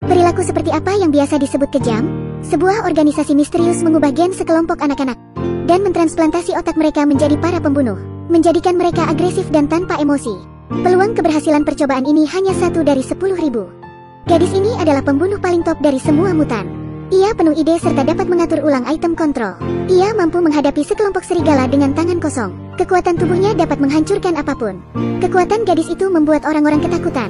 Perilaku seperti apa yang biasa disebut kejam? Sebuah organisasi misterius mengubah gen sekelompok anak-anak dan mentransplantasi otak mereka menjadi para pembunuh, menjadikan mereka agresif dan tanpa emosi. Peluang keberhasilan percobaan ini hanya 1 dari 10.000. Gadis ini adalah pembunuh paling top dari semua mutan. Ia penuh ide serta dapat mengatur ulang item kontrol. Ia mampu menghadapi sekelompok serigala dengan tangan kosong. Kekuatan tubuhnya dapat menghancurkan apapun. Kekuatan gadis itu membuat orang-orang ketakutan.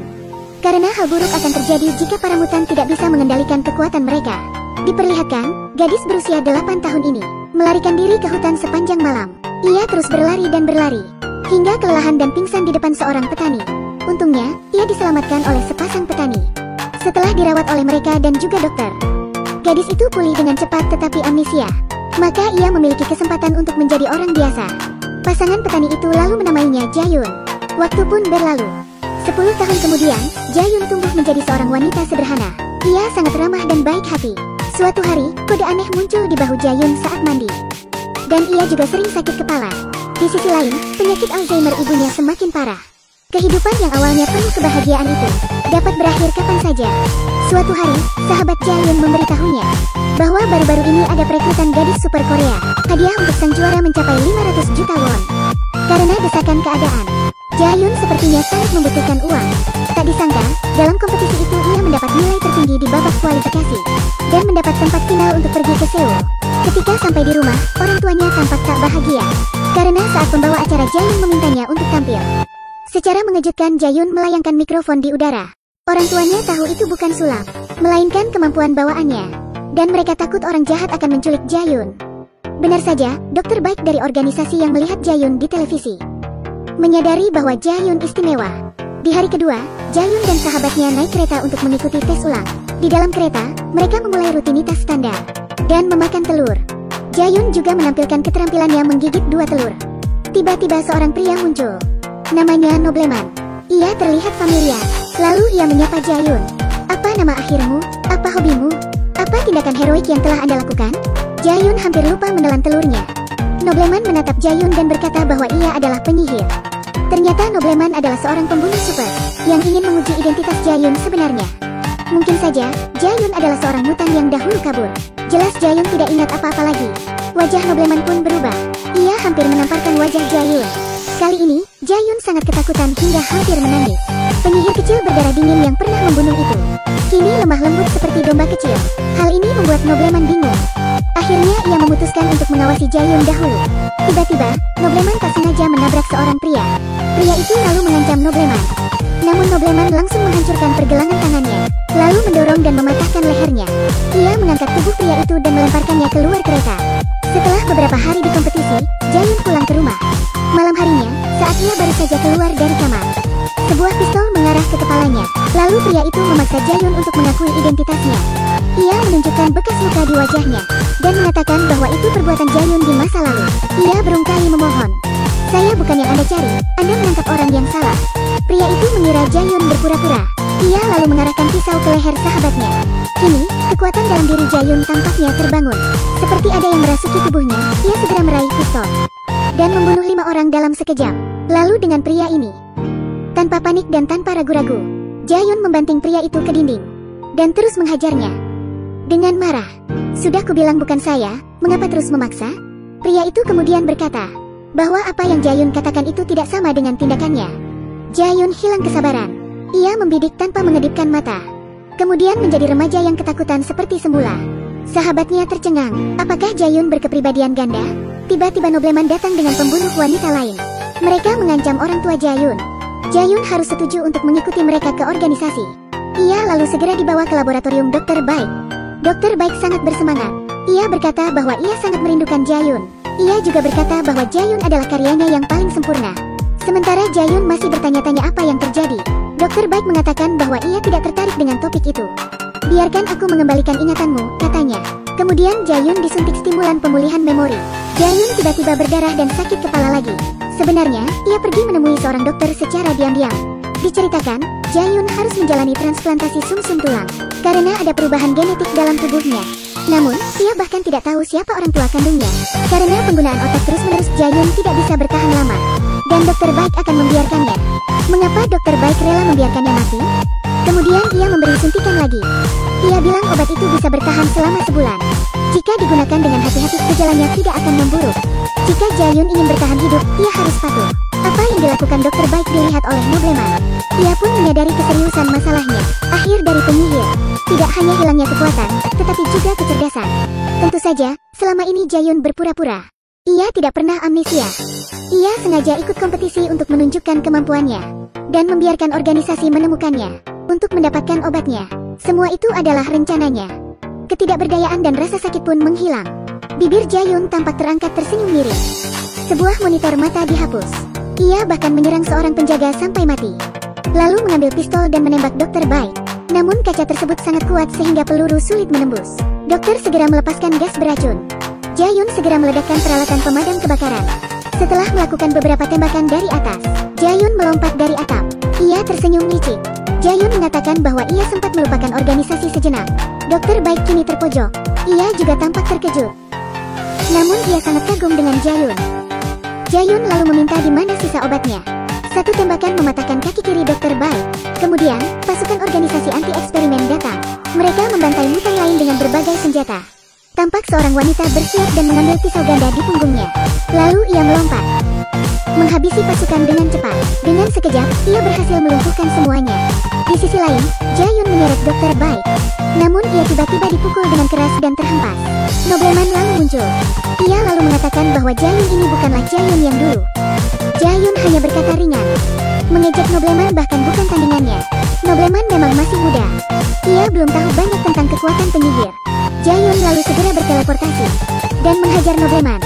Karena hal buruk akan terjadi jika para mutan tidak bisa mengendalikan kekuatan mereka. Diperlihatkan, gadis berusia 8 tahun ini melarikan diri ke hutan sepanjang malam. Ia terus berlari dan berlari hingga kelelahan dan pingsan di depan seorang petani. Untungnya, ia diselamatkan oleh sepasang petani. Setelah dirawat oleh mereka dan juga dokter, gadis itu pulih dengan cepat tetapi amnesia. Maka ia memiliki kesempatan untuk menjadi orang biasa. Pasangan petani itu lalu menamainya Jayun. Waktu pun berlalu. 10 tahun kemudian, Jayun tumbuh menjadi seorang wanita sederhana. Ia sangat ramah dan baik hati. Suatu hari, kode aneh muncul di bahu Jayun saat mandi. Dan ia juga sering sakit kepala. Di sisi lain, penyakit Alzheimer ibunya semakin parah. Kehidupan yang awalnya penuh kebahagiaan itu dapat berakhir kapan saja. Suatu hari, sahabat Jayun memberitahunya bahwa baru-baru ini ada perekrutan gadis super Korea. Hadiah untuk sang juara mencapai 500 juta won. Karena desakan keadaan, Jayun sepertinya sangat membutuhkan uang. Tak disangka, dalam kompetisi itu ia mendapat nilai tertinggi di babak kualifikasi dan mendapat tempat final untuk pergi ke Seoul. Ketika sampai di rumah, orang tuanya tampak tak bahagia karena saat pembawa acara Jayun memintanya untuk tampil. Secara mengejutkan Jayun melayangkan mikrofon di udara. Orang tuanya tahu itu bukan sulap, melainkan kemampuan bawaannya. Dan mereka takut orang jahat akan menculik Jayun. Benar saja, dokter baik dari organisasi yang melihat Jayun di televisi menyadari bahwa Jayun istimewa. Di hari kedua, Jayun dan sahabatnya naik kereta untuk mengikuti tes ulang. Di dalam kereta, mereka memulai rutinitas standar dan memakan telur. Jayun juga menampilkan keterampilannya menggigit 2 telur. Tiba-tiba seorang pria muncul. Namanya Nobleman. Ia terlihat familiar. Lalu ia menyapa Jayun. Apa nama akhirmu? Apa hobimu? Apa tindakan heroik yang telah Anda lakukan? Jayun hampir lupa menelan telurnya. Nobleman menatap Jayun dan berkata bahwa ia adalah penyihir. Ternyata Nobleman adalah seorang pembunuh super yang ingin menguji identitas Jayun sebenarnya. Mungkin saja, Jayun adalah seorang mutan yang dahulu kabur. Jelas Jayun tidak ingat apa-apa lagi. Wajah Nobleman pun berubah. Ia hampir menamparkan wajah Jayun. Kali ini, Jayun sangat ketakutan hingga hampir menangis. Penyihir kecil berdarah dingin yang pernah membunuh itu kini lemah lembut seperti domba kecil. Hal ini membuat Nobleman bingung. Akhirnya ia memutuskan untuk mengawasi Jayun dahulu. Tiba-tiba, Nobleman tak sengaja menabrak seorang pria. Pria itu lalu mengancam Nobleman. Namun Nobleman langsung menghancurkan pergelangan tangannya, lalu mendorong dan mematahkan lehernya. Ia mengangkat tubuh pria itu dan melemparkannya keluar kereta. Setelah beberapa hari di kompetisi, Jayun pulang ke rumah. Malam harinya, saat ia baru saja keluar dari kamar, sebuah pistol mengarah ke kepalanya. Lalu pria itu memaksa Jayun untuk mengakui identitasnya. Ia menunjukkan bekas luka di wajahnya dan mengatakan bahwa itu perbuatan Jayun di masa lalu. Ia berkali memohon, "Saya bukan yang Anda cari, Anda menangkap orang yang salah." Pria itu mengira Jayun berpura-pura. Ia lalu mengarahkan pisau ke leher sahabatnya. Kini, kekuatan dalam diri Jayun tampaknya terbangun. Seperti ada yang merasuki tubuhnya, ia segera meraih pistol dan membunuh 5 orang dalam sekejap. Lalu dengan pria ini, tanpa panik dan tanpa ragu-ragu, Jayun membanting pria itu ke dinding dan terus menghajarnya. Dengan marah, "Sudah kubilang bukan saya, mengapa terus memaksa?" Pria itu kemudian berkata bahwa apa yang Jayun katakan itu tidak sama dengan tindakannya. Jayun hilang kesabaran. Ia membidik tanpa mengedipkan mata. Kemudian menjadi remaja yang ketakutan seperti semula. Sahabatnya tercengang. Apakah Jayun berkepribadian ganda? Tiba-tiba Nobleman datang dengan pembunuh wanita lain. Mereka mengancam orang tua Jayun. Jayun harus setuju untuk mengikuti mereka ke organisasi. Ia lalu segera dibawa ke laboratorium Dokter Baik. Dokter Baik sangat bersemangat. Ia berkata bahwa ia sangat merindukan Jayun. Ia juga berkata bahwa Jayun adalah karyanya yang paling sempurna. Sementara Jayun masih bertanya-tanya apa yang terjadi, Dokter Baik mengatakan bahwa ia tidak tertarik dengan topik itu. "Biarkan aku mengembalikan ingatanmu," katanya. Kemudian Jayun disuntik stimulan pemulihan memori. Jayun tiba-tiba berdarah dan sakit kepala lagi. Sebenarnya, ia pergi menemui seorang dokter secara diam-diam. Diceritakan, Jayun harus menjalani transplantasi sumsum tulang karena ada perubahan genetik dalam tubuhnya. Namun, ia bahkan tidak tahu siapa orang tua kandungnya. Karena penggunaan otak terus-menerus, Jayun tidak bisa bertahan lama. Dan Dokter Baik akan membiarkannya. Mengapa Dokter Baik rela membiarkannya mati? Kemudian ia memberi suntikan lagi. Ia bilang obat itu bisa bertahan selama sebulan. Jika digunakan dengan hati-hati, gejalanya tidak akan memburuk. Jika Jae-yun ingin bertahan hidup, ia harus patuh. Apa yang dilakukan dokter baik dilihat oleh Nobleman. Ia pun menyadari keseriusan masalahnya. Akhir dari penyihir, tidak hanya hilangnya kekuatan, tetapi juga kecerdasan. Tentu saja, selama ini Jae-yun berpura-pura. Ia tidak pernah amnesia. Ia sengaja ikut kompetisi untuk menunjukkan kemampuannya, dan membiarkan organisasi menemukannya, untuk mendapatkan obatnya. Semua itu adalah rencananya. Ketidakberdayaan dan rasa sakit pun menghilang. Bibir Jae-yun tampak terangkat tersenyum miring. Sebuah monitor mata dihapus. Ia bahkan menyerang seorang penjaga sampai mati. Lalu mengambil pistol dan menembak Dokter Baik. Namun kaca tersebut sangat kuat sehingga peluru sulit menembus. Dokter segera melepaskan gas beracun. Jae-yun segera meledakkan peralatan pemadam kebakaran. Setelah melakukan beberapa tembakan dari atas, Jae-yun melompat dari atap. Ia tersenyum licik. Jae-yun mengatakan bahwa ia sempat melupakan organisasi sejenak. Dokter Baik kini terpojok. Ia juga tampak terkejut. Namun ia sangat kagum dengan Jae-yun. Jae-yun lalu meminta di mana sisa obatnya. Satu tembakan mematahkan kaki kiri Dokter Baik. Kemudian, pasukan organisasi anti-eksperimen datang. Mereka membantai mutan lain dengan berbagai senjata. Tampak seorang wanita bersiap dan mengambil pisau ganda di punggungnya. Lalu ia melompat, menghabisi pasukan dengan cepat. Dengan sekejap, ia berhasil melumpuhkan semuanya. Di sisi lain, Jae-yun menyeret Dokter Baik. Namun ia tiba-tiba dipukul dengan keras dan terhempas. Nobleman lalu muncul. Ia lalu mengatakan bahwa Jae-yun ini bukanlah Jae-yun yang dulu. Jae-yun hanya berkata ringan. Mengejek Nobleman bahkan bukan tandingannya. Nobleman memang masih muda. Ia belum tahu banyak tentang kekuatan penyihir. Jae-yun lalu segera berteleportasi dan menghajar Nobleman.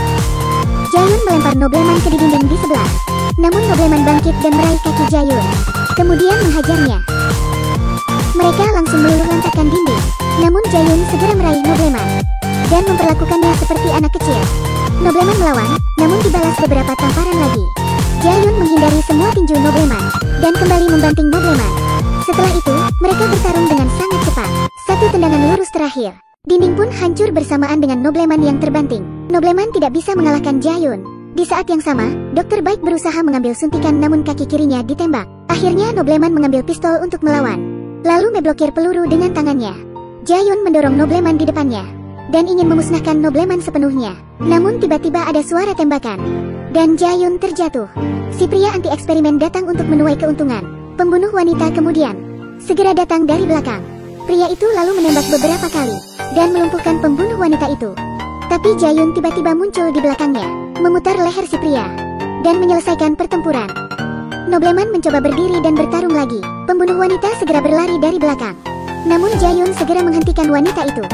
Jae-yun melempar Nobleman ke dinding di sebelah. Namun Nobleman bangkit dan meraih kaki Jae-yun, kemudian menghajarnya. Mereka langsung meluluh lantakkan dinding. Namun Jae-yun segera meraih Nobleman dan memperlakukannya seperti anak kecil. Nobleman melawan, namun dibalas beberapa tamparan lagi. Jae-yun menghindari semua tinju Nobleman dan kembali membanting Nobleman. Setelah itu, mereka bertarung dengan sangat cepat. Satu tendangan lurus terakhir. Dinding pun hancur bersamaan dengan Nobleman yang terbanting. Nobleman tidak bisa mengalahkan Jae-yun. Di saat yang sama, Dokter Baik berusaha mengambil suntikan namun kaki kirinya ditembak. Akhirnya Nobleman mengambil pistol untuk melawan, lalu memblokir peluru dengan tangannya. Jae-yun mendorong Nobleman di depannya dan ingin memusnahkan Nobleman sepenuhnya. Namun tiba-tiba ada suara tembakan dan Jae-yun terjatuh. Si pria anti-eksperimen datang untuk menuai keuntungan. Pembunuh wanita kemudian segera datang dari belakang. Pria itu lalu menembak beberapa kali dan melumpuhkan pembunuh wanita itu. Tapi Jae-yun tiba-tiba muncul di belakangnya, memutar leher si pria dan menyelesaikan pertempuran. Nobleman mencoba berdiri dan bertarung lagi. Pembunuh wanita segera berlari dari belakang. Namun Jae-yun segera menghentikan wanita itu.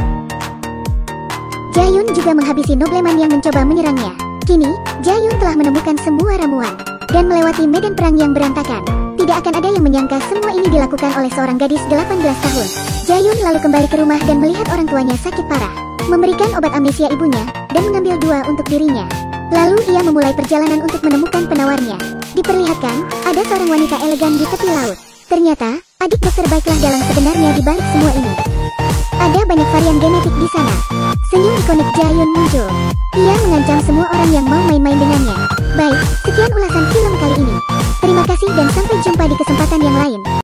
Jae-yun juga menghabisi Nobleman yang mencoba menyerangnya. Kini, Jae-yun telah menemukan semua ramuan dan melewati medan perang yang berantakan. Tidak akan ada yang menyangka semua ini dilakukan oleh seorang gadis 18 tahun. Jae-yun lalu kembali ke rumah dan melihat orang tuanya sakit parah, memberikan obat amnesia ibunya, dan mengambil 2 untuk dirinya. Lalu ia memulai perjalanan untuk menemukan penawarnya. Diperlihatkan, ada seorang wanita elegan di tepi laut. Ternyata, adik Dokter Baiklah dalang sebenarnya di balik semua ini. Ada banyak varian genetik di sana. Senyum ikonik Jae-yun muncul. Ia mengancam semua orang yang mau main-main dengannya. Baik, sekian ulasan film kali ini. Terima kasih dan sampai jumpa di kesempatan yang lain.